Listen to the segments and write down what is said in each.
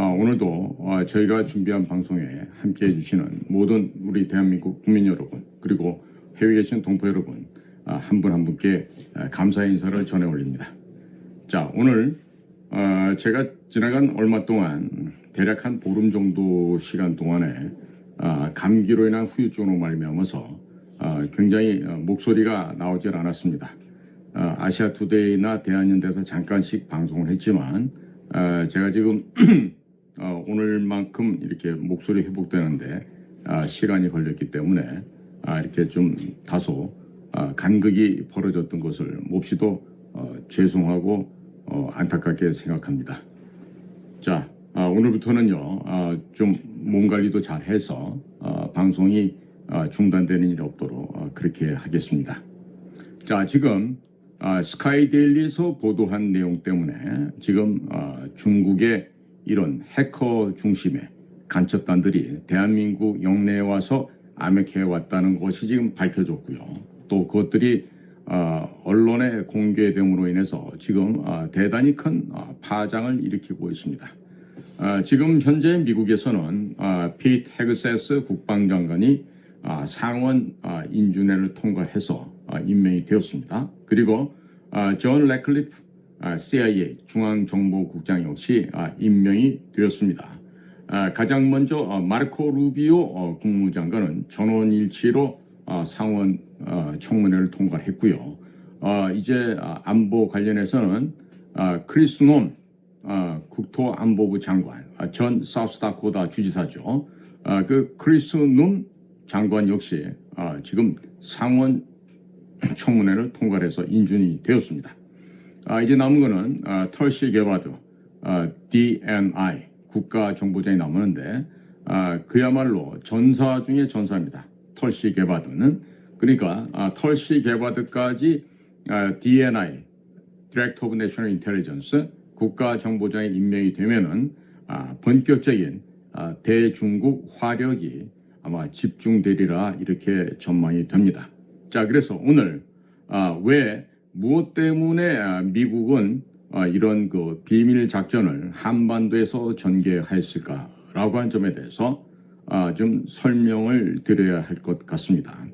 오늘도 저희가 준비한 방송에 함께해 주시는 모든 우리 대한민국 국민 여러분, 그리고 해외에 계신 동포 여러분, 한 분 한 분께 감사의 인사를 전해 올립니다. 자, 오늘 제가 지나간 얼마 동안 대략 한 보름 정도 시간 동안에 감기로 인한 후유증으로 말미암아서 굉장히 목소리가 나오질 않았습니다. 아시아투데이나 대한연대에서 잠깐씩 방송을 했지만 제가 지금 오늘만큼 이렇게 목소리 회복되는데 시간이 걸렸기 때문에 이렇게 좀 다소 간극이 벌어졌던 것을 몹시도 죄송하고 안타깝게 생각합니다. 자, 오늘부터는요 좀 몸 관리도 잘 해서 방송이 중단되는 일이 없도록 그렇게 하겠습니다. 자, 지금 스카이데일리에서 보도한 내용 때문에 지금 중국의 이런 해커 중심의 간첩단들이 대한민국 영내에 와서 암약해 왔다는 것이 지금 밝혀졌고요. 또 그것들이 언론에 공개됨으로 인해서 지금 대단히 큰 파장을 일으키고 있습니다. 지금 현재 미국에서는 피트 헤그세스 국방장관이 상원 인준회를 통과해서 임명이 되었습니다. 그리고 존 레클리프 CIA 중앙정보국장 역시 임명이 되었습니다. 가장 먼저 마르코 루비오 국무장관은 전원일치로 상원 청문회를 통과했고요. 이제 안보 관련해서는 크리스 놈 국토안보부 장관, 전 사우스다코타 주지사죠. 그 크리스 놈 장관 역시 지금 상원 청문회를 통과해서 인준이 되었습니다. 이제 남은 거는 털시 게바드 DNI 국가정보장이 남았는데 그야말로 전사 중의 전사입니다. 털시 게바드는. 그러니까 털시 게바드까지 DNI Director of National Intelligence 국가정보장에 임명이 되면은 본격적인 대중국 화력이 아마 집중되리라 이렇게 전망이 됩니다. 자, 그래서 오늘 왜 무엇 때문에 미국은 이런 그 비밀 작전을 한반도에서 전개했을까라고 한 점에 대해서 좀 설명을 드려야 할 것 같습니다.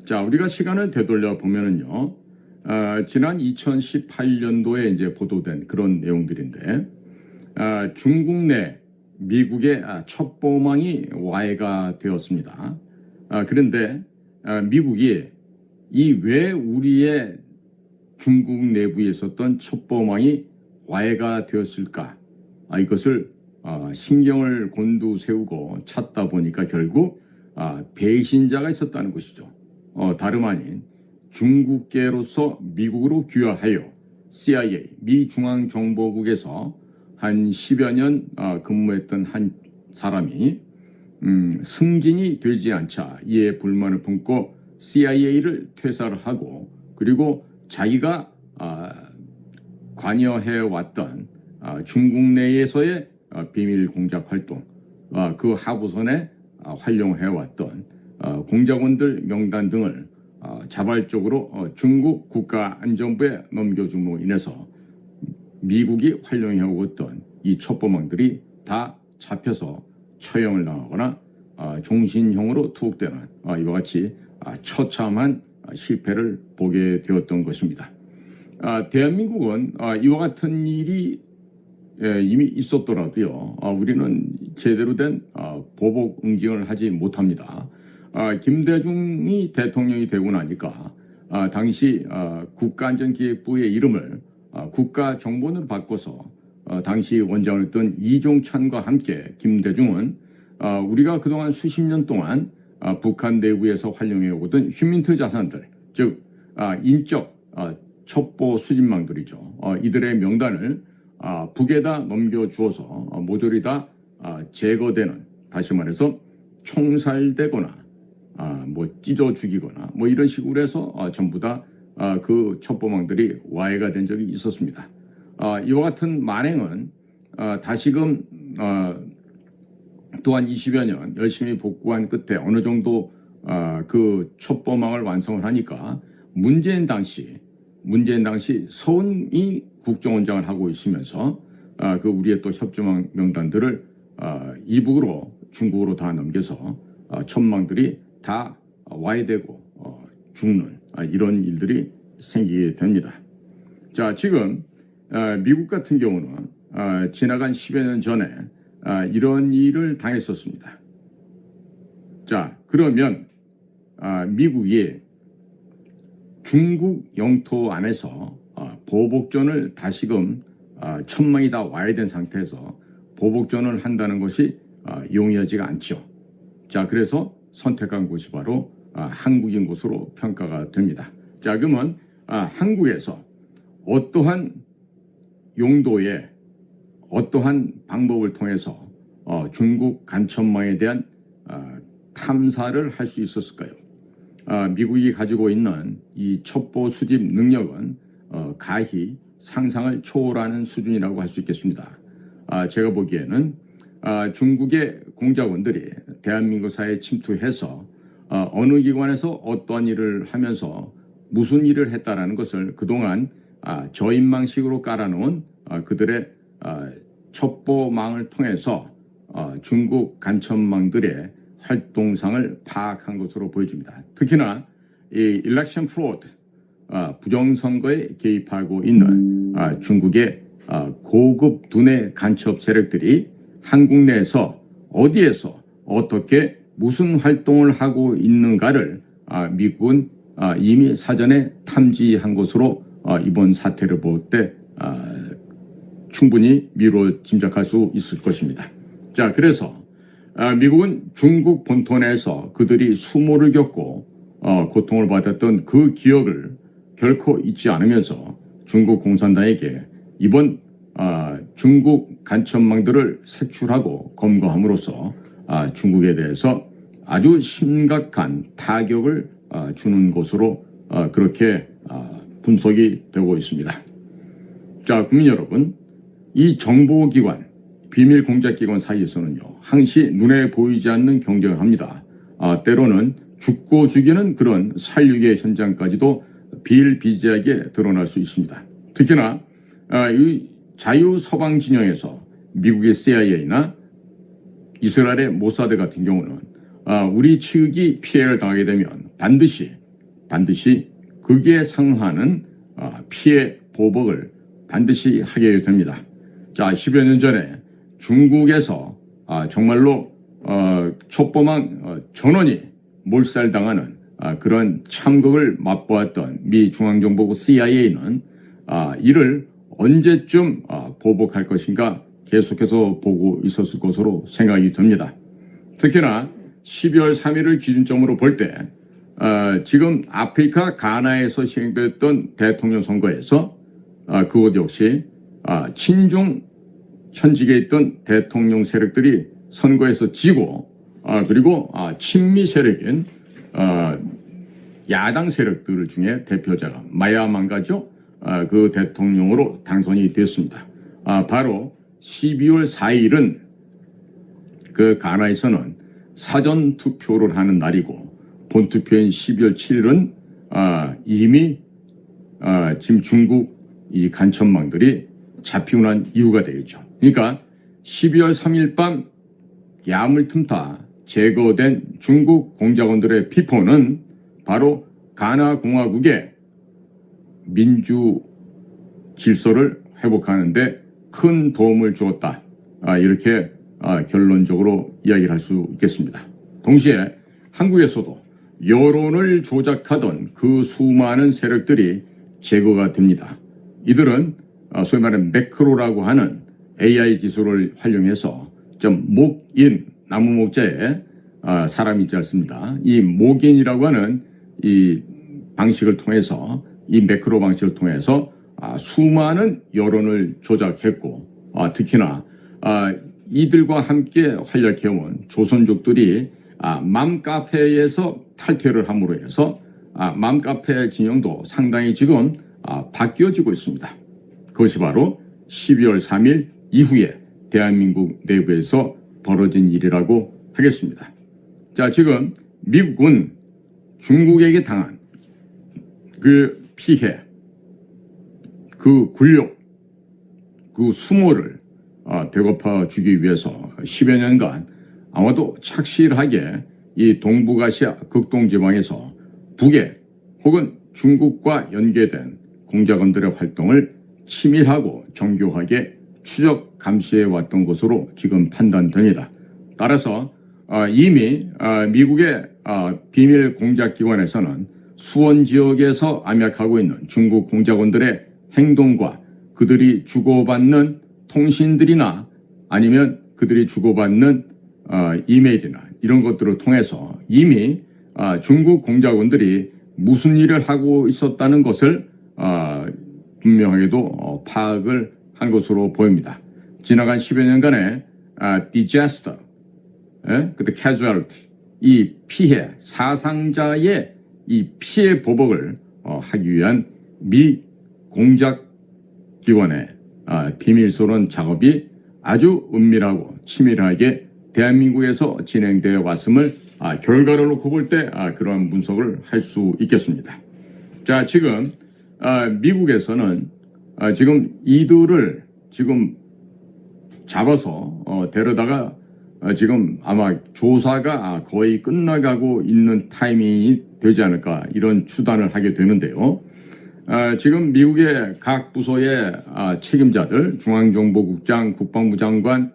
자, 우리가 시간을 되돌려 보면은요, 지난 2018년도에 이제 보도된 그런 내용들인데, 중국 내 미국의 첩보망이 와해가 되었습니다. 그런데 미국이 왜 우리의 중국 내부에 있었던 첩보망이 와해가 되었을까? 이것을 신경을 곤두세우고 찾다 보니까 결국 배신자가 있었다는 것이죠. 다름 아닌 중국계로서 미국으로 귀화하여 CIA 미 중앙정보국에서 한 10여 년 근무했던 한 사람이 승진이 되지 않자 이에 불만을 품고 CIA를 퇴사를 하고, 그리고 자기가 관여해왔던 중국 내에서의 비밀 공작 활동, 그 하부선에 활용해왔던 공작원들 명단 등을 자발적으로 중국 국가안전부에 넘겨줌으로 인해서 미국이 활용해오던 이 첩보망들이 다 잡혀서 처형을 당하거나 종신형으로 투옥되는 이와 같이 처참한 실패를 보게 되었던 것입니다. 대한민국은 이와 같은 일이 이미 있었더라도요, 우리는 제대로 된 보복 응징을 하지 못합니다. 김대중이 대통령이 되고 나니까 당시 국가안전기획부의 이름을 국가정보원으로 바꿔서 당시 원장이었던 이종찬과 함께 김대중은 우리가 그동안 수십 년 동안 북한 내부에서 활용해오던 휴민트 자산들, 즉 인적 첩보 수집망들이죠. 이들의 명단을 북에다 넘겨주어서 모조리 다 제거되는, 다시 말해서 총살되거나 찢어 죽이거나 이런 식으로 해서 전부 다 그 첩보망들이 와해가 된 적이 있었습니다. 이와 같은 만행은 다시금 또한 20여 년 열심히 복구한 끝에 어느 정도 그 첩보망을 완성을 하니까 문재인 당시 서훈이 국정원장을 하고 있으면서 그 우리의 또 협조 명단들을 이북으로 중국으로 다 넘겨서 천망들이 다 와야 되고 죽는 이런 일들이 생기게 됩니다. 자, 지금 미국 같은 경우는 지나간 10여 년 전에 이런 일을 당했었습니다. 자, 그러면 미국이 중국 영토 안에서 보복전을 다시금 천망이 다 와야 된 상태에서 보복전을 한다는 것이 용이하지가 않죠. 자, 그래서 선택한 곳이 바로 한국인 곳으로 평가가 됩니다. 자, 그러면 한국에서 어떠한 용도의 어떠한 방법을 통해서 중국 간천망에 대한 탐사를 할 수 있었을까요? 미국이 가지고 있는 이 첩보 수집 능력은 가히 상상을 초월하는 수준이라고 할 수 있겠습니다. 제가 보기에는 중국의 공작원들이 대한민국 사회에 침투해서 어느 기관에서 어떠한 일을 하면서 무슨 일을 했다라는 것을 그동안 저인망식으로 깔아놓은 그들의 첩보망을 통해서 중국 간첩망들의 활동상을 파악한 것으로 보여집니다. 특히나 이 일렉션 프로드, 부정선거에 개입하고 있는 중국의 고급 두뇌 간첩 세력들이 한국 내에서 어디에서 어떻게 무슨 활동을 하고 있는가를 미국은 이미 사전에 탐지한 것으로 이번 사태를 볼 때 충분히 미루어 짐작할 수 있을 것입니다. 자, 그래서 미국은 중국 본토 내에서 그들이 수모를 겪고 고통을 받았던 그 기억을 결코 잊지 않으면서 중국 공산당에게 이번 중국 간첩망들을 색출하고 검거함으로써 중국에 대해서 아주 심각한 타격을 주는 것으로 그렇게 분석이 되고 있습니다. 자, 국민 여러분, 이 정보기관, 비밀 공작기관 사이에서는요, 항시 눈에 보이지 않는 경쟁을 합니다. 때로는 죽고 죽이는 그런 살육의 현장까지도 비일비재하게 드러날 수 있습니다. 특히나 이 자유서방 진영에서 미국의 CIA나 이스라엘의 모사드 같은 경우는 우리 측이 피해를 당하게 되면 반드시 거기에 상응하는 피해 보복을 반드시 하게 됩니다. 자, 10여 년 전에 중국에서 정말로 첩보망 전원이 몰살당하는 그런 참극을 맛보았던 미 중앙정보국 CIA는 이를 언제쯤 보복할 것인가 계속해서 보고 있었을 것으로 생각이 듭니다. 특히나 12월 3일을 기준점으로 볼 때 지금 아프리카 가나에서 시행됐던 대통령 선거에서 그것 역시 친중 현직에 있던 대통령 세력들이 선거에서 지고 그리고 친미 세력인 야당 세력들 중에 대표자가 마야만가죠. 그 대통령으로 당선이 됐습니다. 바로 12월 4일은 그 가나에서는 사전 투표를 하는 날이고 본투표인 12월 7일은 이미 지금 중국 이 간첩망들이 잡히고 난 이유가 되겠죠. 그러니까 12월 3일 밤 야물 틈타 제거된 중국 공작원들의 피포는 바로 가나 공화국의 민주 질서를 회복하는 데 큰 도움을 주었다. 이렇게 결론적으로 이야기를 할 수 있겠습니다. 동시에 한국에서도 여론을 조작하던 그 수많은 세력들이 제거가 됩니다. 이들은 소위 말하는 매크로라고 하는 AI 기술을 활용해서 목인, 나무 목자에 사람이 있지 않습니다. 이 목인이라고 하는 이 방식을 통해서 이 매크로 방식을 통해서 수많은 여론을 조작했고 특히나 이들과 함께 활약해온 조선족들이 맘카페에서 탈퇴를 함으로 해서 맘카페 진영도 상당히 지금 바뀌어지고 있습니다. 그것이 바로 12월 3일 이후에 대한민국 내부에서 벌어진 일이라고 하겠습니다. 자, 지금 미국은 중국에게 당한 그 피해, 그 굴욕, 그 수모를 되갚아 주기 위해서 10여 년간 아마도 착실하게 이 동북아시아 극동지방에서 북에 혹은 중국과 연계된 공작원들의 활동을 치밀하고 정교하게 추적 감시해 왔던 것으로 지금 판단됩니다. 따라서 이미 미국의 비밀 공작기관에서는 수원 지역에서 암약하고 있는 중국 공작원들의 행동과 그들이 주고받는 통신들이나 아니면 그들이 주고받는 이메일이나 이런 것들을 통해서 이미 중국 공작원들이 무슨 일을 하고 있었다는 것을 분명하게도 파악을 한 것으로 보입니다. 지나간 10여 년간의 disaster, 그때 casualty, 이 피해, 사상자의 이 피해 보복을 하기 위한 미 공작기관의 비밀소론 작업이 아주 은밀하고 치밀하게 대한민국에서 진행되어 왔음을 결과를 놓고 볼 때 그러한 분석을 할 수 있겠습니다. 자, 지금 미국에서는 지금 이들을 지금 잡아서 데려다가 지금 아마 조사가 거의 끝나가고 있는 타이밍이 되지 않을까 이런 추단을 하게 되는데요. 지금 미국의 각 부서의 책임자들, 중앙정보국장, 국방부 장관,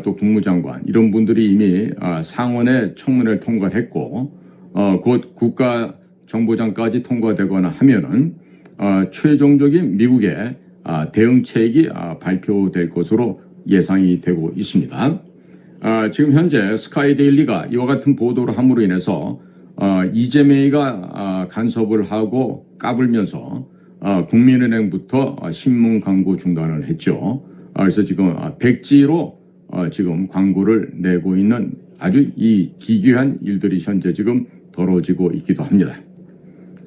또 국무장관 이런 분들이 이미 상원의 청문회를 통과했고 곧 국가정보장까지 통과되거나 하면은 최종적인 미국의 대응책이 발표될 것으로 예상이 되고 있습니다. 지금 현재 스카이데일리가 이와 같은 보도를 함으로 인해서 이재명이가 간섭을 하고 까불면서 국민은행부터 신문 광고 중단을 했죠. 그래서 지금 백지로 지금 광고를 내고 있는 아주 이 기괴한 일들이 현재 지금 벌어지고 있기도 합니다.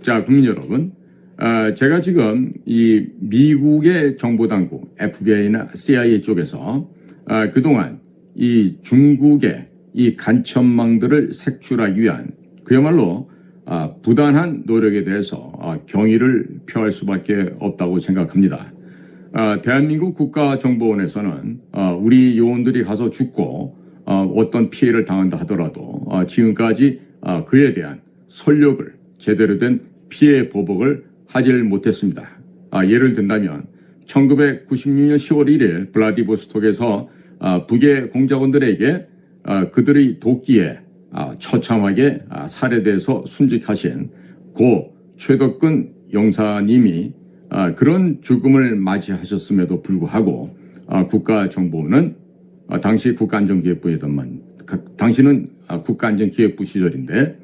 자, 국민 여러분, 제가 지금 이 미국의 정보당국 FBI나 CIA 쪽에서 그동안 이 중국의 이 간첩망들을 색출하기 위한 그야말로 부단한 노력에 대해서 경의를 표할 수밖에 없다고 생각합니다. 대한민국 국가정보원에서는 우리 요원들이 가서 죽고 어떤 피해를 당한다 하더라도 지금까지 그에 대한 설력을 제대로 된 피해 보복을 하질 못했습니다. 예를 든다면 1996년 10월 1일 블라디보스톡에서 북의 공작원들에게 그들의 도끼에 처참하게 살해돼서 순직하신 고 최덕근 영사님이 그런 죽음을 맞이하셨음에도 불구하고 국가정보원은 당시 국가안전기획부였던만 당시는 국가안전기획부 시절인데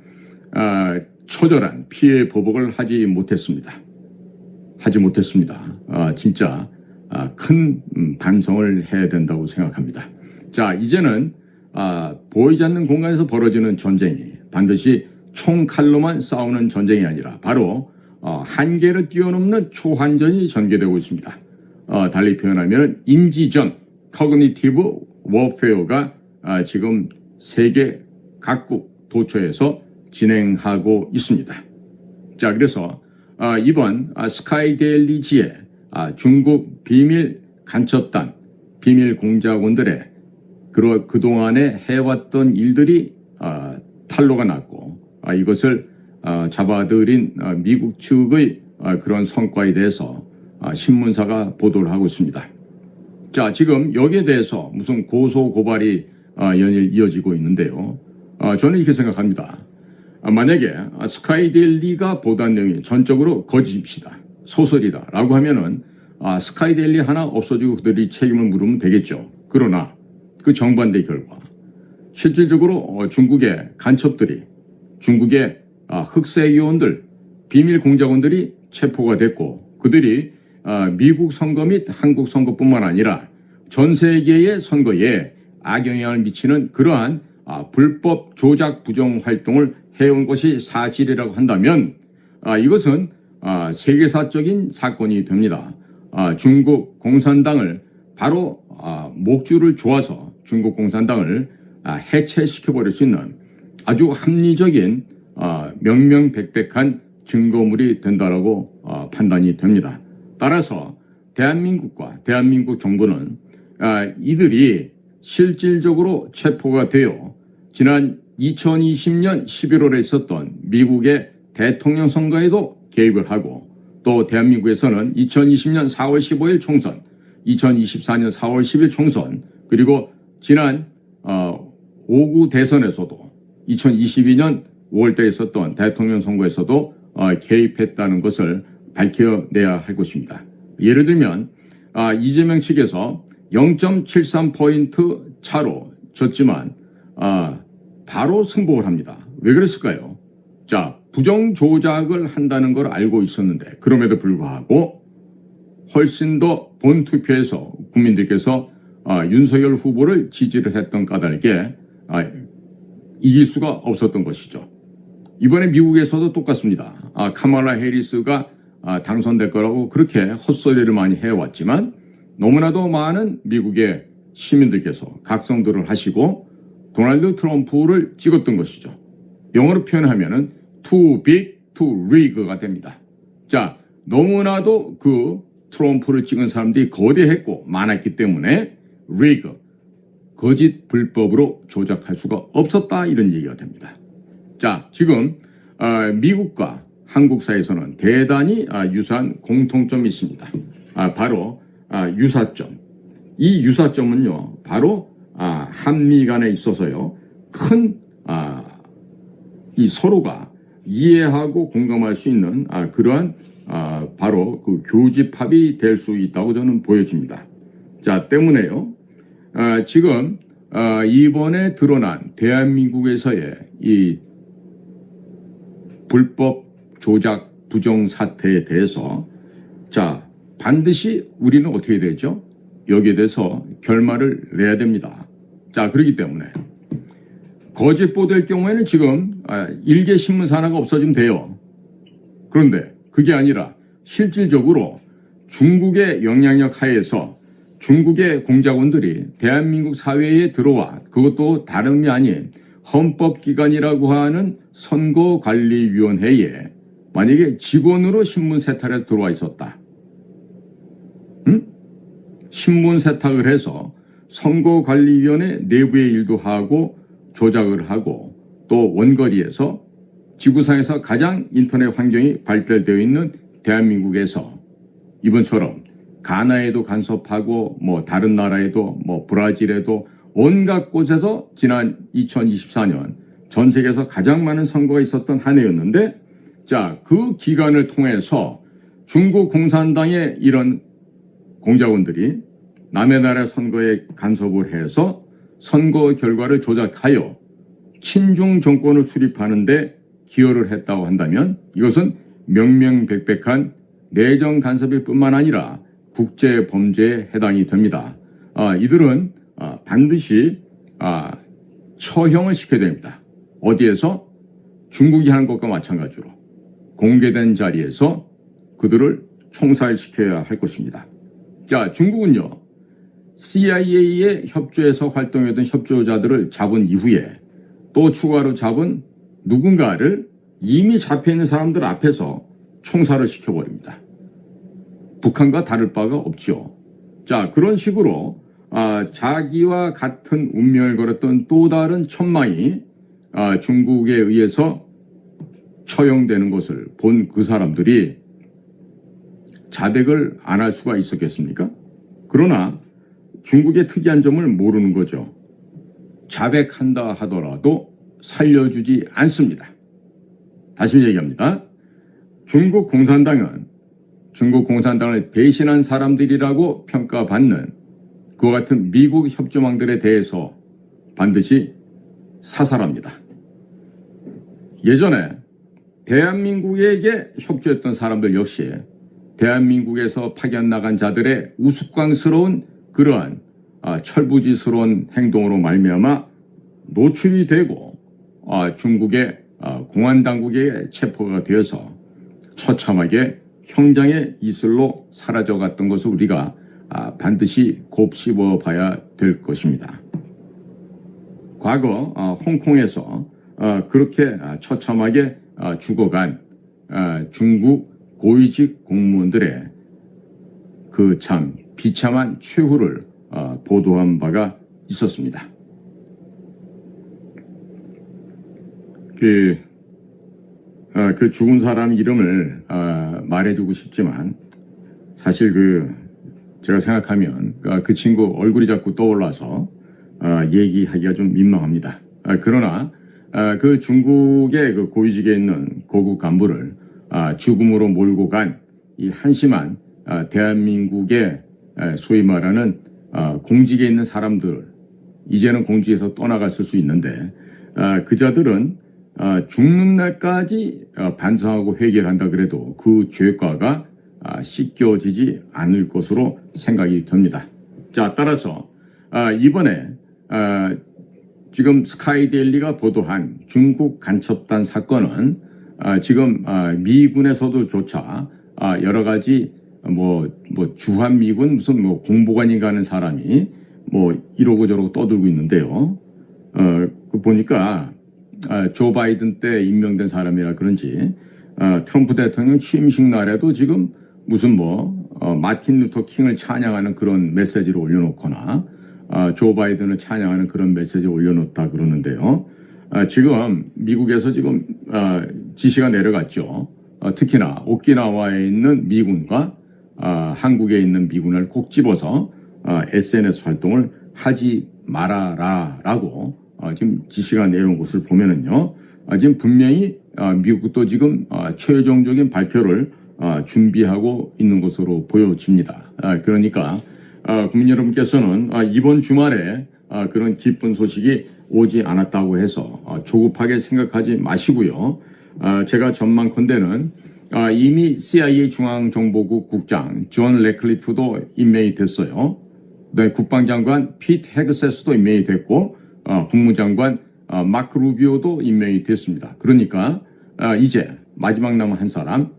처절한 피해 보복을 하지 못했습니다. 진짜 큰 반성을 해야 된다고 생각합니다. 자, 이제는 보이지 않는 공간에서 벌어지는 전쟁이 반드시 총칼로만 싸우는 전쟁이 아니라 바로 한계를 뛰어넘는 초환전이 전개되고 있습니다. 달리 표현하면 인지전, Cognitive Warfare가 지금 세계 각국 도처에서 진행하고 있습니다. 자, 그래서 이번 스카이데일리지의 중국 비밀 간첩단, 비밀 공작원들의 그동안에 해왔던 일들이 탄로가 났고 이것을 잡아들인 미국 측의 그런 성과에 대해서 신문사가 보도를 하고 있습니다. 자, 지금 여기에 대해서 무슨 고소 고발이 연일 이어지고 있는데요. 저는 이렇게 생각합니다. 만약에 스카이데일리가 보도한 내용이 전적으로 거짓입시다, 소설이다 라고 하면은 스카이데일리 하나 없어지고 그들이 책임을 물으면 되겠죠. 그러나 그 정반대 결과 실질적으로 중국의 간첩들이, 중국의 흑색 요원들, 비밀 공작원들이 체포가 됐고 그들이 미국 선거 및 한국 선거뿐만 아니라 전 세계의 선거에 악영향을 미치는 그러한 불법 조작 부정 활동을 해온 것이 사실이라고 한다면 이것은 세계사적인 사건이 됩니다. 중국 공산당을 바로 목줄을 조아서 중국 공산당을 해체시켜버릴 수 있는 아주 합리적인 명명백백한 증거물이 된다라고 판단이 됩니다. 따라서 대한민국과 대한민국 정부는 이들이 실질적으로 체포가 되어 지난 2020년 11월에 있었던 미국의 대통령 선거에도 개입을 하고 또 대한민국에서는 2020년 4월 15일 총선, 2024년 4월 10일 총선 그리고 지난 5구 대선에서도 2022년 5월달에 있었던 대통령 선거에서도 개입했다는 것을 밝혀내야 할 것입니다. 예를 들면 이재명 측에서 0.73포인트 차로 졌지만 바로 승복을 합니다. 왜 그랬을까요? 자, 부정 조작을 한다는 걸 알고 있었는데 그럼에도 불구하고 훨씬 더 본투표에서 국민들께서 윤석열 후보를 지지를 했던 까닭에 이길 수가 없었던 것이죠. 이번에 미국에서도 똑같습니다. 카말라 해리스가 당선될 거라고 그렇게 헛소리를 많이 해왔지만 너무나도 많은 미국의 시민들께서 각성들을 하시고 도널드 트럼프를 찍었던 것이죠. 영어로 표현하면은 too big to rig가 됩니다. 자, 너무나도 그 트럼프를 찍은 사람들이 거대했고 많았기 때문에 rig, 거짓 불법으로 조작할 수가 없었다 이런 얘기가 됩니다. 자, 지금 미국과 한국 사이에서는 대단히 유사한 공통점이 있습니다. 바로 유사점. 이 유사점은요, 바로 한미 간에 있어서요, 큰 이 서로가 이해하고 공감할 수 있는 그러한 바로 그 교집합이 될 수 있다고 저는 보여집니다. 자, 때문에요, 지금 이번에 드러난 대한민국에서의 이 불법 조작 부정 사태에 대해서 자, 반드시 우리는 어떻게 되죠? 여기에 대해서 결말을 내야 됩니다. 자, 그렇기 때문에 거짓 보도일 경우에는 지금 일개 신문사 하나가 없어지면 돼요. 그런데 그게 아니라 실질적으로 중국의 영향력 하에서 중국의 공작원들이 대한민국 사회에 들어와 그것도 다름이 아닌 헌법기관이라고 하는 선거관리위원회에 만약에 직원으로 신문 세탁에 들어와 있었다. 신문 세탁을 해서 선거관리위원회 내부의 일도 하고 조작을 하고 또 원거리에서 지구상에서 가장 인터넷 환경이 발달되어 있는 대한민국에서 이번처럼 가나에도 간섭하고 뭐 다른 나라에도 뭐 브라질에도 온갖 곳에서 지난 2024년 전 세계에서 가장 많은 선거가 있었던 한 해였는데 자, 그 기간을 통해서 중국 공산당의 이런 공작원들이 남의 나라 선거에 간섭을 해서 선거 결과를 조작하여 친중 정권을 수립하는데 기여를 했다고 한다면 이것은 명명백백한 내정 간섭일 뿐만 아니라 국제 범죄에 해당이 됩니다. 이들은 반드시 처형을 시켜야 됩니다. 어디에서? 중국이 하는 것과 마찬가지로 공개된 자리에서 그들을 총살시켜야 할 것입니다. 자, 중국은요, CIA에 협조해서 활동했던 협조자들을 잡은 이후에 또 추가로 잡은 누군가를 이미 잡혀있는 사람들 앞에서 총살을 시켜버립니다. 북한과 다를 바가 없죠. 자, 그런 식으로 자기와 같은 운명을 걸었던 또 다른 천망이 중국에 의해서 처형되는 것을 본 그 사람들이 자백을 안 할 수가 있었겠습니까? 그러나 중국의 특이한 점을 모르는 거죠. 자백한다 하더라도 살려주지 않습니다. 다시 얘기합니다. 중국 공산당을 배신한 사람들이라고 평가받는 그와 같은 미국 협조망들에 대해서 반드시 사살합니다. 예전에 대한민국에게 협조했던 사람들 역시 대한민국에서 파견 나간 자들의 우스꽝스러운 그러한 철부지스러운 행동으로 말미암아 노출이 되고 중국의 공안당국에 체포가 되어서 처참하게 형장의 이슬로 사라져갔던 것을 우리가 반드시 곱씹어 봐야 될 것입니다. 과거 홍콩에서 그렇게 처참하게 죽어간 중국 고위직 공무원들의 그 참 비참한 최후를 보도한 바가 있었습니다. 그 죽은 사람 이름을 말해주고 싶지만 사실 제가 생각하면 그 친구 얼굴이 자꾸 떠올라서 얘기하기가 좀 민망합니다. 그러나 그 중국의 그 고위직에 있는 고급 간부를 죽음으로 몰고 간 이 한심한 대한민국의 소위 말하는 공직에 있는 사람들, 이제는 공직에서 떠나갔을 수 있는데 그자들은 죽는 날까지 반성하고 회개를 한다 그래도 그 죄과가 씻겨지지 않을 것으로 생각이 듭니다. 자, 따라서 이번에 지금 스카이데일리가 보도한 중국 간첩단 사건은 지금 미군에서도조차 여러 가지 주한미군 무슨 공보관인가 하는 사람이 이러고 저러고 떠들고 있는데요. 보니까 조 바이든 때 임명된 사람이라 그런지 트럼프 대통령 취임식 날에도 지금 무슨 마틴 루터 킹을 찬양하는 그런 메시지를 올려놓거나 조 바이든을 찬양하는 그런 메시지를 올려놓다 그러는데요. 지금 미국에서 지금 지시가 내려갔죠. 특히나 오키나와에 있는 미군과 한국에 있는 미군을 꼭 집어서 SNS 활동을 하지 말아라라고 지금 지시가 내려온 것을 보면은요. 지금 분명히 미국도 지금 최종적인 발표를 준비하고 있는 것으로 보여집니다. 그러니까 국민 여러분께서는 이번 주말에 그런 기쁜 소식이 오지 않았다고 해서 조급하게 생각하지 마시고요. 제가 전망컨대는 이미 CIA 중앙정보국 국장 존 레클리프도 임명이 됐어요. 네, 국방장관 피트 헤그세스도 임명이 됐고 국무장관 마크 루비오도 임명이 됐습니다. 그러니까 이제 마지막 남은 한 사람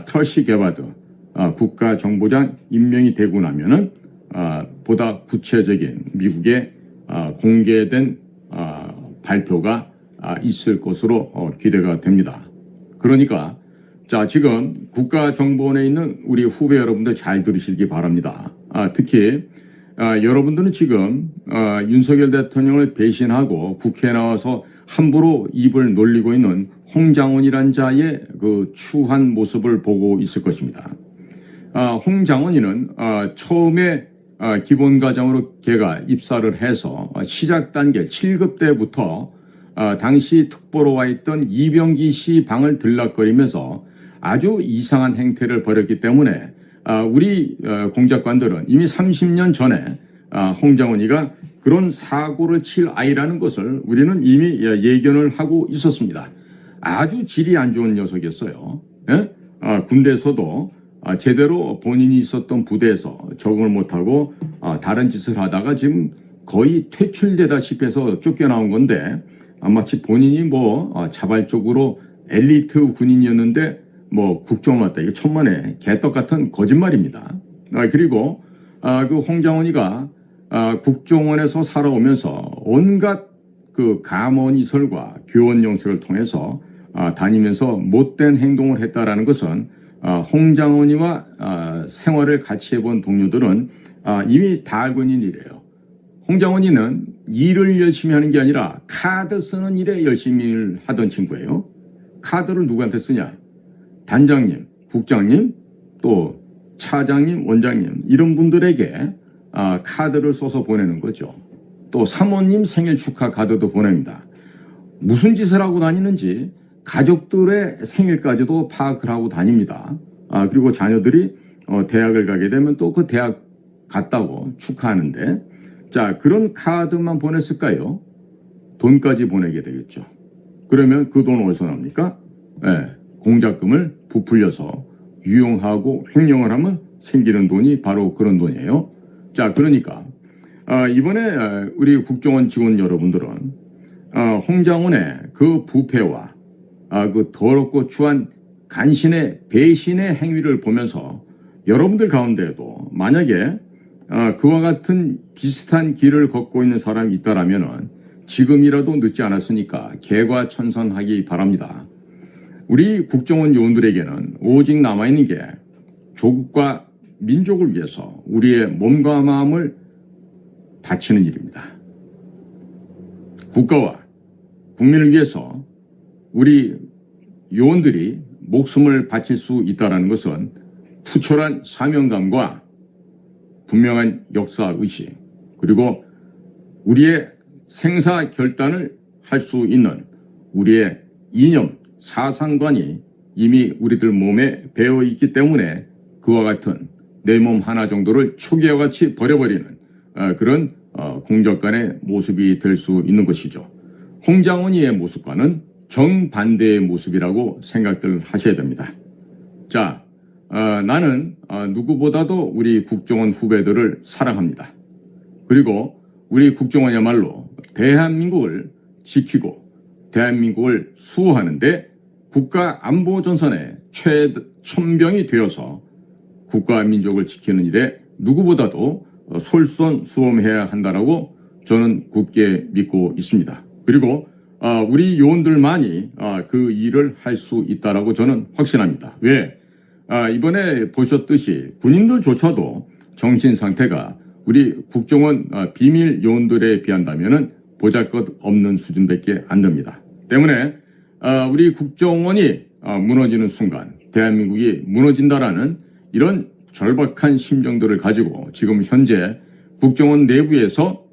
털시 게바드 국가정보장 임명이 되고 나면은 보다 구체적인 미국의 공개된 발표가 있을 것으로 기대가 됩니다. 그러니까 지금 국가정보원에 있는 우리 후배 여러분들 잘 들으시기 바랍니다. 특히 여러분들은 지금 윤석열 대통령을 배신하고 국회에 나와서 함부로 입을 놀리고 있는 홍장원이란 자의 그 추한 모습을 보고 있을 것입니다. 홍장원이는 처음에 기본과정으로 걔가 입사를 해서 시작 단계 7급 때부터 당시 특보로 와 있던 이병기 씨 방을 들락거리면서 아주 이상한 행태를 벌였기 때문에 우리 공작관들은 이미 30년 전에 홍장원이가 그런 사고를 칠 아이라는 것을 우리는 이미 예견을 하고 있었습니다. 아주 질이 안 좋은 녀석이었어요. 예? 군대에서도 제대로 본인이 있었던 부대에서 적응을 못하고 다른 짓을 하다가 지금 거의 퇴출되다시피 해서 쫓겨나온 건데 마치 본인이 자발적으로 엘리트 군인이었는데 국정을 왔다. 이거 천만에 개떡 같은 거짓말입니다. 그리고 그 홍장원이가 국정원에서 살아오면서 온갖 그 감언이설과 교원 영책을 통해서 다니면서 못된 행동을 했다라는 것은 홍장원이와 생활을 같이 해본 동료들은 이미 다 알고 있는 일이에요. 홍장원이는 일을 열심히 하는 게 아니라 카드 쓰는 일에 열심히 하던 친구예요. 카드를 누구한테 쓰냐? 단장님, 국장님, 또 차장님, 원장님 이런 분들에게 카드를 써서 보내는 거죠. 또 사모님 생일 축하 카드도 보냅니다. 무슨 짓을 하고 다니는지 가족들의 생일까지도 파악을 하고 다닙니다. 그리고 자녀들이 대학을 가게 되면 또 그 대학 갔다고 축하하는데 그런 카드만 보냈을까요? 돈까지 보내게 되겠죠. 그러면 그 돈 어디서 납니까? 공작금을 부풀려서 유용하고 횡령을 하면 생기는 돈이 바로 그런 돈이에요. 그러니까 이번에 우리 국정원 직원 여러분들은 홍장원의 그 부패와 그 더럽고 추한 간신의 배신의 행위를 보면서 여러분들 가운데에도 만약에 그와 같은 비슷한 길을 걷고 있는 사람이 있다라면 지금이라도 늦지 않았으니까 개과천선하기 바랍니다. 우리 국정원 요원들에게는 오직 남아있는 게 조국과 민족을 위해서 우리의 몸과 마음을 바치는 일입니다. 국가와 국민을 위해서 우리 요원들이 목숨을 바칠 수 있다는 것은 투철한 사명감과 분명한 역사의식, 그리고 우리의 생사 결단을 할 수 있는 우리의 이념, 사상관이 이미 우리들 몸에 배어 있기 때문에 그와 같은 내 몸 하나 정도를 초기와 같이 버려버리는 그런 공적간의 모습이 될 수 있는 것이죠. 홍장원이의 모습과는 정반대의 모습이라고 생각들 하셔야 됩니다. 자, 나는 누구보다도 우리 국정원 후배들을 사랑합니다. 그리고 우리 국정원이야말로 대한민국을 지키고 대한민국을 수호하는데 국가 안보 전선의 최첨병이 되어서 국가 민족을 지키는 일에 누구보다도 솔선수범해야 한다라고 저는 굳게 믿고 있습니다. 그리고 우리 요원들만이 그 일을 할 수 있다라고 저는 확신합니다. 왜? 이번에 보셨듯이 군인들조차도 정신 상태가 우리 국정원 비밀 요원들에 비한다면은 보잘것없는 수준밖에 안 됩니다. 때문에 우리 국정원이 무너지는 순간 대한민국이 무너진다라는 이런 절박한 심정들을 가지고 지금 현재 국정원 내부에서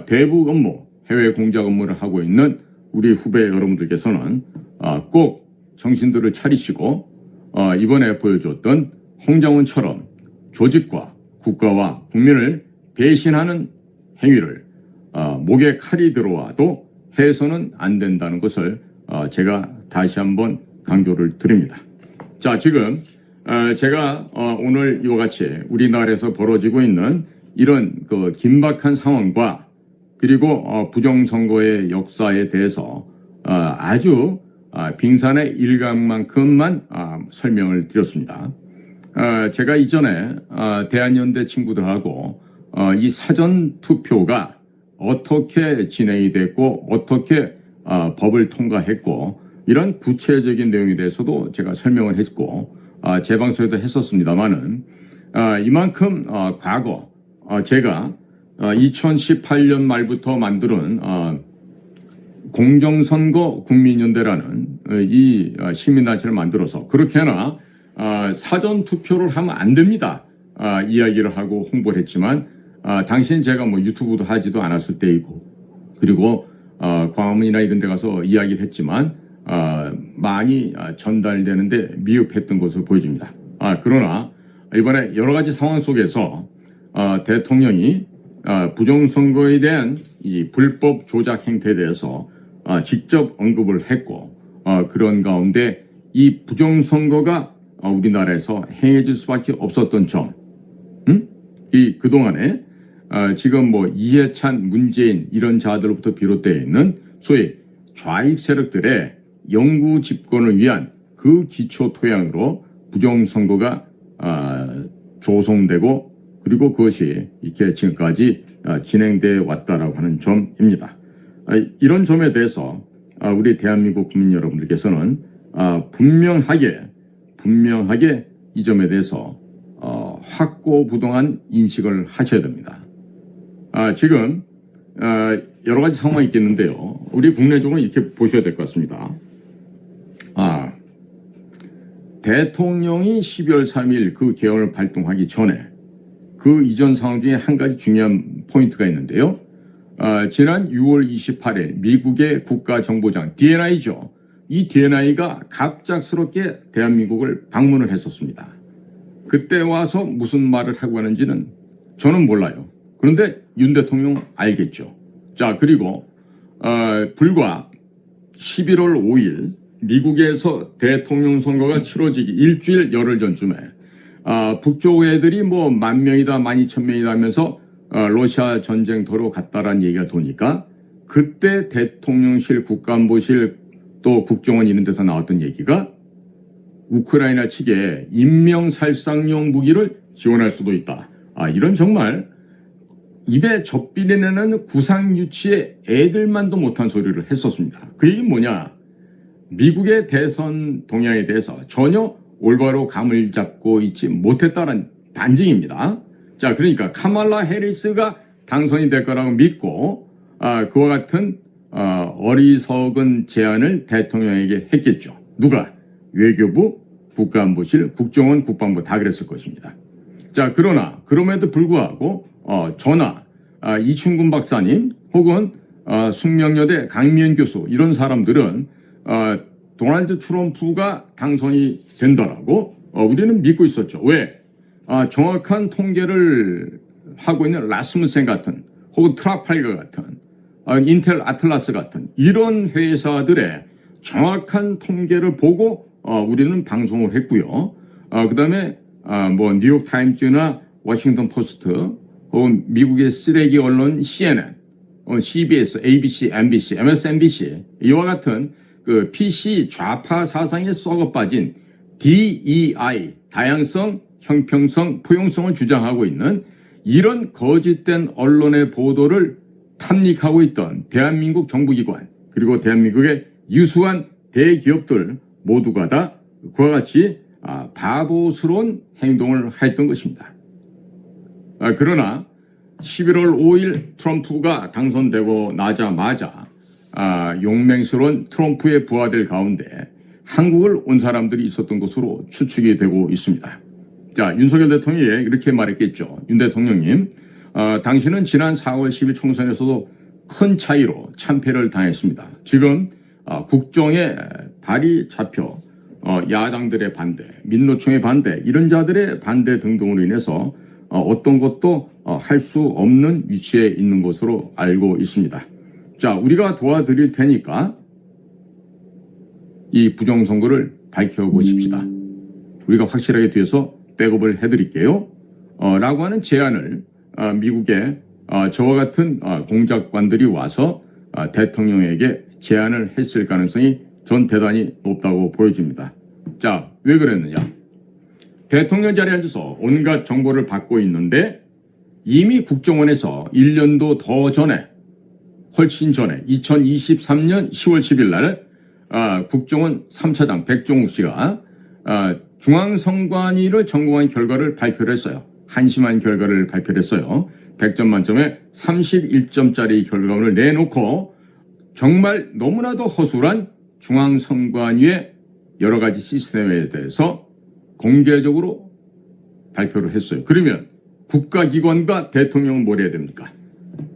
대북 업무, 해외 공작 업무를 하고 있는 우리 후배 여러분들께서는 꼭 정신들을 차리시고 이번에 보여줬던 홍장원처럼 조직과 국가와 국민을 배신하는 행위를 목에 칼이 들어와도 해서는 안 된다는 것을 제가 다시 한번 강조를 드립니다. 자, 지금 제가 오늘 이와 같이 우리나라에서 벌어지고 있는 이런 그 긴박한 상황과 그리고 부정선거의 역사에 대해서 아주 빙산의 일각만큼만 설명을 드렸습니다. 제가 이전에 대한연대 친구들하고 이 사전투표가 어떻게 진행이 됐고 어떻게 법을 통과했고 이런 구체적인 내용에 대해서도 제가 설명을 했고 제 방송에도 했었습니다만은 이만큼 과거 제가 2018년 말부터 만드는 공정선거 국민연대라는 이 시민단체를 만들어서 그렇게나 사전투표를 하면 안 됩니다. 이야기를 하고 홍보를 했지만 당시엔 제가 뭐 유튜브도 하지도 않았을 때이고 그리고 광화문이나 이런 데 가서 이야기를 했지만 많이 전달되는데 미흡했던 것으로 보여집니다. 그러나 이번에 여러 가지 상황 속에서 대통령이 부정선거에 대한 이 불법 조작 행태에 대해서 직접 언급을 했고 그런 가운데 이 부정선거가 우리나라에서 행해질 수밖에 없었던 점, 이 그동안에 지금 뭐 이해찬, 문재인 이런 자들로부터 비롯되어 있는 소위 좌익 세력들의 영구 집권을 위한 그 기초 토양으로 부정선거가 조성되고 그리고 그것이 이렇게 지금까지 진행되어 왔다라고 하는 점입니다. 이런 점에 대해서 우리 대한민국 국민 여러분들께서는 분명하게 이 점에 대해서 확고부동한 인식을 하셔야 됩니다. 지금 여러 가지 상황이 있겠는데요. 우리 국내적으로 이렇게 보셔야 될 것 같습니다. 대통령이 12월 3일 그 개헌을 발동하기 전에 그 이전 상황 중에 한 가지 중요한 포인트가 있는데요. 지난 6월 28일 미국의 국가정보장 DNI죠. 이 DNI가 갑작스럽게 대한민국을 방문을 했었습니다. 그때 와서 무슨 말을 하고 가는지는 저는 몰라요. 그런데 윤 대통령 알겠죠. 자, 그리고 불과 11월 5일 미국에서 대통령 선거가 치러지기 일주일 열흘 전쯤에 북쪽 애들이 뭐 10,000명이다 12,000명이다 하면서 러시아 전쟁터로 갔다라는 얘기가 도니까 그때 대통령실, 국가안보실 또 국정원 이런 데서 나왔던 얘기가 우크라이나 측에 인명살상용 무기를 지원할 수도 있다. 이런 정말 입에 젖비내는 구상유치의 애들만도 못한 소리를 했었습니다. 그 얘기는 뭐냐? 미국의 대선 동향에 대해서 전혀 올바로 감을 잡고 있지 못했다는 반증입니다. 자, 그러니까 카말라 해리스가 당선이 될 거라고 믿고 그와 같은 어리석은 제안을 대통령에게 했겠죠. 누가? 외교부, 국가안보실, 국정원, 국방부 다 그랬을 것입니다. 자, 그러나 그럼에도 불구하고 저나 이충근 박사님 혹은 숙명여대 강미연 교수 이런 사람들은 도널드 트럼프가 당선이 된다라고 우리는 믿고 있었죠. 왜? 정확한 통계를 하고 있는 라스무센 같은 혹은 트라팔가 같은 인텔 아틀라스 같은 이런 회사들의 정확한 통계를 보고 우리는 방송을 했고요. 그 다음에 뭐 뉴욕타임즈나 워싱턴 포스트 혹은 미국의 쓰레기 언론 CNN, CBS, ABC, MBC, MSNBC 이와 같은 그 PC 좌파 사상에 썩어 빠진 DEI, 다양성, 형평성, 포용성을 주장하고 있는 이런 거짓된 언론의 보도를 탐닉하고 있던 대한민국 정부기관 그리고 대한민국의 유수한 대기업들 모두가 다 그와 같이 바보스러운 행동을 했던 것입니다. 그러나 11월 5일 트럼프가 당선되고 나자마자 용맹스러운 트럼프의 부하들 가운데 한국을 온 사람들이 있었던 것으로 추측이 되고 있습니다. 자, 윤석열 대통령이 이렇게 말했겠죠. 윤 대통령님, 당신은 지난 4월 10일 총선에서도 큰 차이로 참패를 당했습니다. 지금 국정에 발이 잡혀 야당들의 반대, 민노총의 반대, 이런 자들의 반대 등등으로 인해서 어떤 것도 할 수 없는 위치에 있는 것으로 알고 있습니다. 자, 우리가 도와드릴 테니까 이 부정선거를 밝혀보십시다. 우리가 확실하게 뒤에서 백업을 해드릴게요. 라고 하는 제안을 미국의 저와 같은 공작관들이 와서 대통령에게 제안을 했을 가능성이 전 대단히 높다고 보여집니다. 자, 왜 그랬느냐? 대통령 자리에 앉아서 온갖 정보를 받고 있는데 이미 국정원에서 1년도 더 전에 훨씬 전에 2023년 10월 10일 날 국정원 3차장 백종욱 씨가 중앙선관위를 전공한 결과를 발표를 했어요. 한심한 결과를 발표를 했어요. 100점 만점에 31점짜리 결과물을 내놓고 정말 너무나도 허술한 중앙선관위의 여러 가지 시스템에 대해서 공개적으로 발표를 했어요. 그러면 국가기관과 대통령은 뭘 해야 됩니까?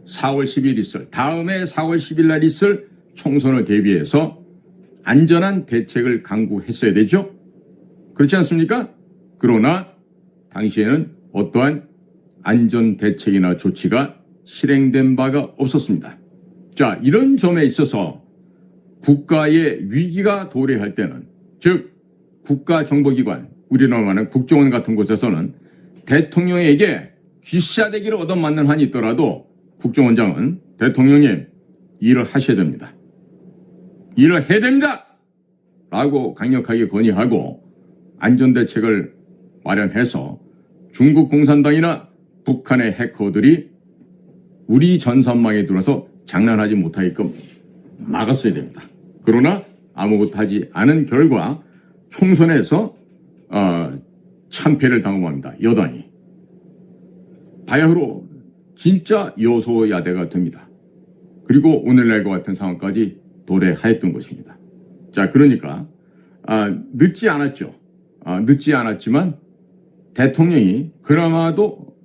4월 10일 있을, 다음에 4월 10일 날 있을 총선을 대비해서 안전한 대책을 강구했어야 되죠? 그렇지 않습니까? 그러나 당시에는 어떠한 안전 대책이나 조치가 실행된 바가 없었습니다. 자, 이런 점에 있어서 국가의 위기가 도래할 때는, 즉 국가정보기관, 우리나라 말하는 국정원 같은 곳에서는 대통령에게 귀싸대기를 얻어맞는 한이 있더라도 국정원장은 대통령님 일을 하셔야 됩니다. 일을 해야 됩니다! 라고 강력하게 건의하고 안전대책을 마련해서 중국 공산당이나 북한의 해커들이 우리 전산망에 들어서 장난하지 못하게끔 막았어야 됩니다. 그러나 아무것도 하지 않은 결과 총선에서 참패를 당합니다. 여당이. 바야흐로 진짜 여소야대가 됩니다. 그리고 오늘날과 같은 상황까지 도래하였던 것입니다. 자, 그러니까 늦지 않았죠. 늦지 않았지만 대통령이 그나마도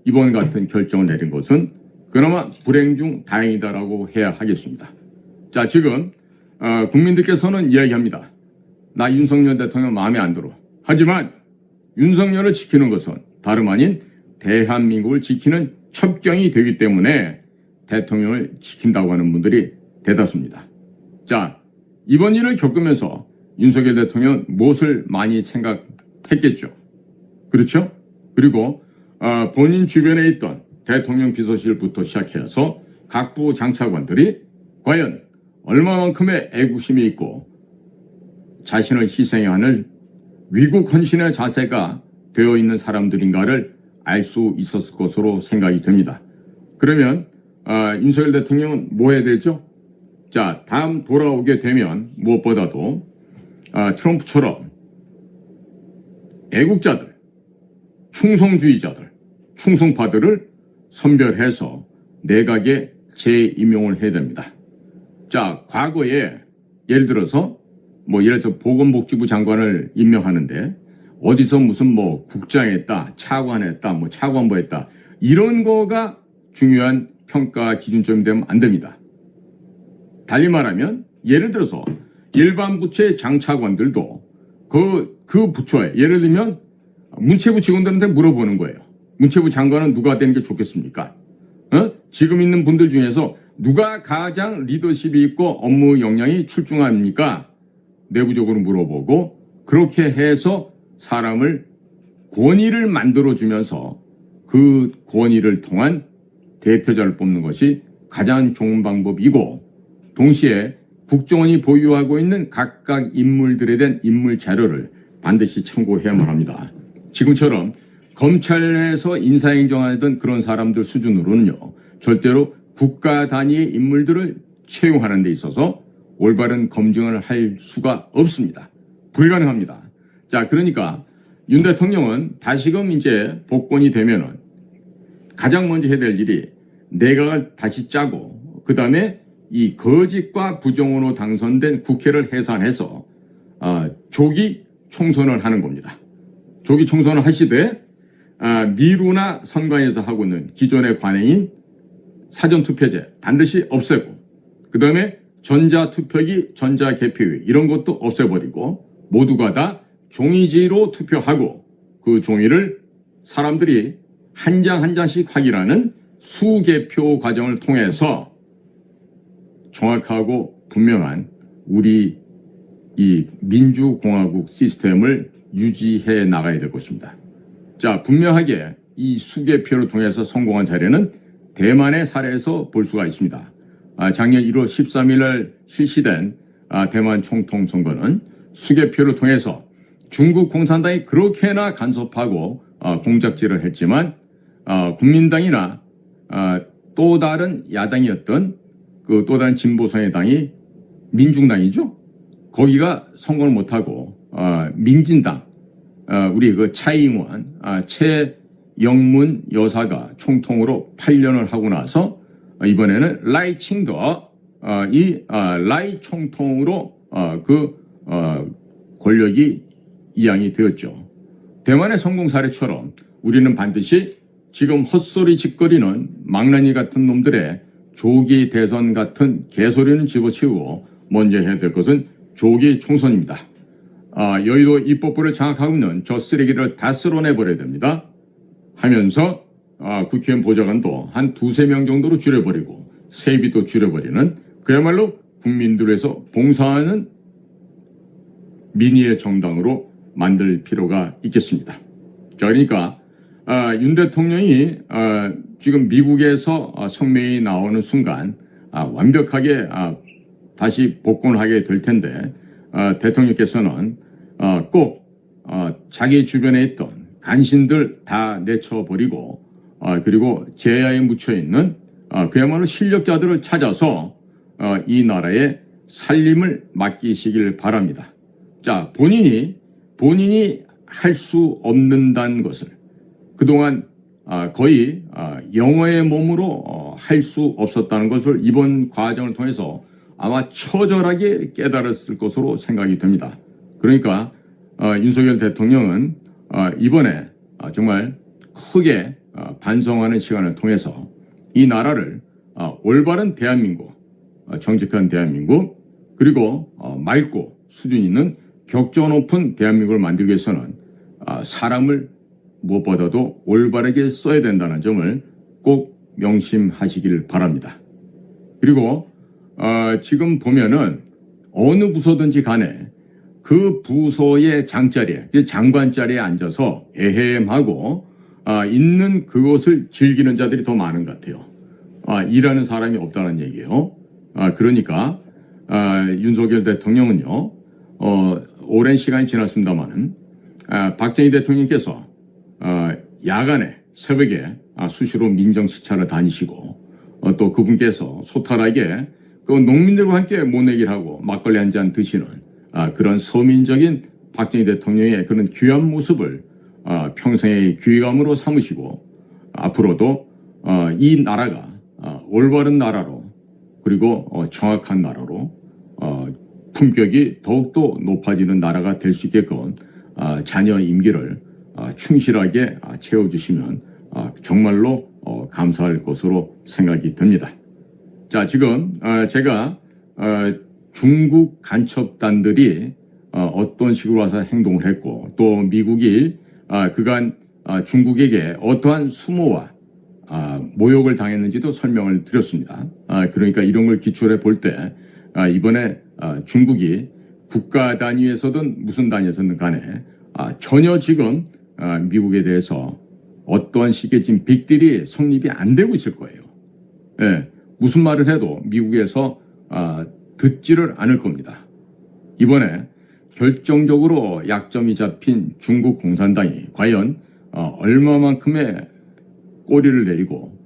이번 같은 결정을 내린 것은 그나마 불행 중 다행이다라고 해야 하겠습니다. 자, 지금 국민들께서는 이야기합니다. 나 윤석열 대통령 마음에 안 들어. 하지만 윤석열을 지키는 것은 다름 아닌 대한민국을 지키는 첩경이 되기 때문에 대통령을 지킨다고 하는 분들이 대다수입니다. 자, 이번 일을 겪으면서 윤석열 대통령은 무엇을 많이 생각했겠죠. 그렇죠? 그리고 본인 주변에 있던 대통령 비서실부터 시작해서 각부 장차관들이 과연 얼마만큼의 애국심이 있고 자신을 희생해야 하는 위국 헌신의 자세가 되어 있는 사람들인가를 알 수 있었을 것으로 생각이 됩니다. 그러면 윤석열 대통령은 뭐 해야 되죠? 자, 다음 돌아오게 되면 무엇보다도 트럼프처럼 애국자들, 충성주의자들, 충성파들을 선별해서 내각에 재임용을 해야 됩니다. 자, 과거에 예를 들어서 예를 들어서 보건복지부 장관을 임명하는데 어디서 무슨 국장했다, 차관했다, 차관보했다 이런 거가 중요한 평가 기준점이 되면 안 됩니다. 달리 말하면 예를 들어서 일반 부처의 장차관들도 그 부처에 예를 들면 문체부 직원들한테 물어보는 거예요. 문체부 장관은 누가 되는 게 좋겠습니까? 지금 있는 분들 중에서 누가 가장 리더십이 있고 업무 역량이 출중합니까? 내부적으로 물어보고 그렇게 해서 사람을 권위를 만들어주면서 그 권위를 통한 대표자를 뽑는 것이 가장 좋은 방법이고 동시에 국정원이 보유하고 있는 각각 인물들에 대한 인물 자료를 반드시 참고해야만 합니다. 지금처럼 검찰에서 인사행정하던 그런 사람들 수준으로는요. 절대로 국가 단위의 인물들을 채용하는 데 있어서 올바른 검증을 할 수가 없습니다. 불가능합니다. 자, 그러니까 윤 대통령은 다시금 이제 복권이 되면은 가장 먼저 해야 될 일이 내각을 다시 짜고 그 다음에 이 거짓과 부정으로 당선된 국회를 해산해서 조기 총선을 하는 겁니다. 조기 총선을 하시되 미루나 선관위에서 하고 있는 기존의 관행인 사전투표제 반드시 없애고 그 다음에 전자투표기, 전자개표기 이런 것도 없애버리고 모두가 다 종이지로 투표하고 그 종이를 사람들이 한 장 한 장씩 확인하는 수개표 과정을 통해서 정확하고 분명한 우리 이 민주공화국 시스템을 유지해 나가야 될 것입니다. 자, 분명하게 이 수개표를 통해서 성공한 사례는 대만의 사례에서 볼 수가 있습니다. 작년 1월 13일 날 실시된 대만 총통 선거는 수개표를 통해서 중국 공산당이 그렇게나 간섭하고 공작질을 했지만 국민당이나 또 다른 야당이었던 그 또 다른 진보성의 당이 민중당이죠. 거기가 성공을 못하고 민진당 우리 그 차이잉원 최영문 여사가 총통으로 8년을 하고 나서 이번에는 라이칭더 라이 총통으로 권력이 이양이 되었죠. 대만의 성공 사례처럼 우리는 반드시 지금 헛소리 짓거리는 망나니 같은 놈들의 조기 대선 같은 개소리는 집어치우고 먼저 해야 될 것은 조기 총선입니다. 여의도 입법부를 장악하고 있는 저 쓰레기를 다 쓸어내버려야 됩니다. 하면서 국회의원 보좌관도 한 2-3명 정도로 줄여버리고 세비도 줄여버리는 그야말로 국민들을 위해서 봉사하는 민의의 정당으로 만들 필요가 있겠습니다. 자, 그러니까 윤 대통령이 지금 미국에서 성명이 나오는 순간 완벽하게 다시 복권을 하게 될 텐데 대통령께서는 꼭 자기 주변에 있던 간신들 다 내쳐버리고 그리고 제야에 묻혀있는 그야말로 실력자들을 찾아서 이 나라의 살림을 맡기시길 바랍니다. 자, 본인이 할 수 없는다는 것을 그동안 거의 영어의 몸으로 할 수 없었다는 것을 이번 과정을 통해서 아마 처절하게 깨달았을 것으로 생각이 됩니다. 그러니까 윤석열 대통령은 이번에 정말 크게 반성하는 시간을 통해서 이 나라를 올바른 대한민국, 정직한 대한민국, 그리고 맑고 수준 있는 격조 높은 대한민국을 만들기 위해서는 사람을 무엇보다도 올바르게 써야 된다는 점을 꼭 명심하시길 바랍니다. 그리고 지금 보면은 어느 부서든지 간에 그 부서의 장자리에, 장관 자리에 앉아서 에헴하고 있는 그것을 즐기는 자들이 더 많은 것 같아요. 일하는 사람이 없다는 얘기예요. 그러니까 윤석열 대통령은요, 오랜 시간이 지났습니다만은 박정희 대통령께서 야간에 새벽에 수시로 민정 시찰을 다니시고 또 그분께서 소탈하게 그 농민들과 함께 모내기를 하고 막걸리 한 잔 드시는 그런 서민적인 박정희 대통령의 그런 귀한 모습을 평생의 귀감으로 삼으시고 앞으로도 이 나라가 올바른 나라로 그리고 정확한 나라로 품격이 더욱더 높아지는 나라가 될 수 있게끔 자녀 임기를 충실하게 채워주시면 정말로 감사할 것으로 생각이 듭니다. 자, 지금 제가 중국 간첩단들이 어떤 식으로 와서 행동을 했고 또 미국이 그간 중국에게 어떠한 수모와 모욕을 당했는지도 설명을 드렸습니다. 그러니까 이런 걸 기초로 볼 때 이번에 중국이 국가 단위에서든 무슨 단위에서든 간에 전혀 지금 미국에 대해서 어떠한 식의 지금 빅딜이 성립이 안 되고 있을 거예요. 예, 무슨 말을 해도 미국에서 듣지를 않을 겁니다. 이번에 결정적으로 약점이 잡힌 중국 공산당이 과연 얼마만큼의 꼬리를 내리고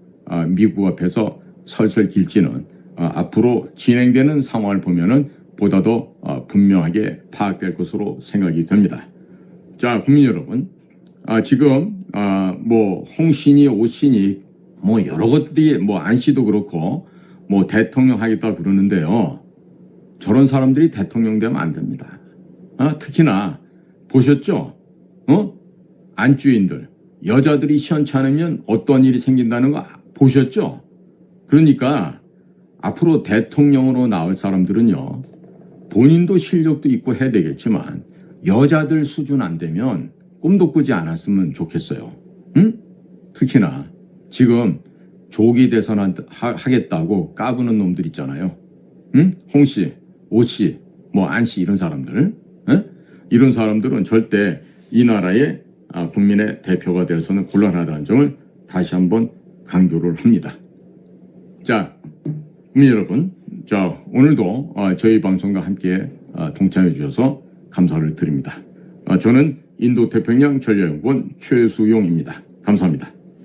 미국 앞에서 설설 길지는 앞으로 진행되는 상황을 보면은 보다 더 분명하게 파악될 것으로 생각이 됩니다. 자, 국민 여러분, 지금 뭐 홍씨니 오씨니 뭐 여러 것들이 뭐 안씨도 그렇고 뭐 대통령 하겠다 그러는데요. 저런 사람들이 대통령 되면 안 됩니다. 특히나 보셨죠? 안주인들 여자들이 시원찮으면 어떤 일이 생긴다는 거 보셨죠? 그러니까 앞으로 대통령으로 나올 사람들은요, 본인도 실력도 있고 해야 되겠지만 여자들 수준 안 되면 꿈도 꾸지 않았으면 좋겠어요. 응? 특히나 지금 조기 대선 하겠다고 까부는 놈들 있잖아요. 응? 홍씨, 오씨, 뭐 안씨 이런 사람들, 응? 이런 사람들은 절대 이 나라의 국민의 대표가 되어서는 곤란하다는 점을 다시 한번 강조를 합니다. 자, 국민 여러분, 자 오늘도 저희 방송과 함께 동참해 주셔서 감사를 드립니다. 저는 인도태평양 전략연구원 최수용입니다. 감사합니다.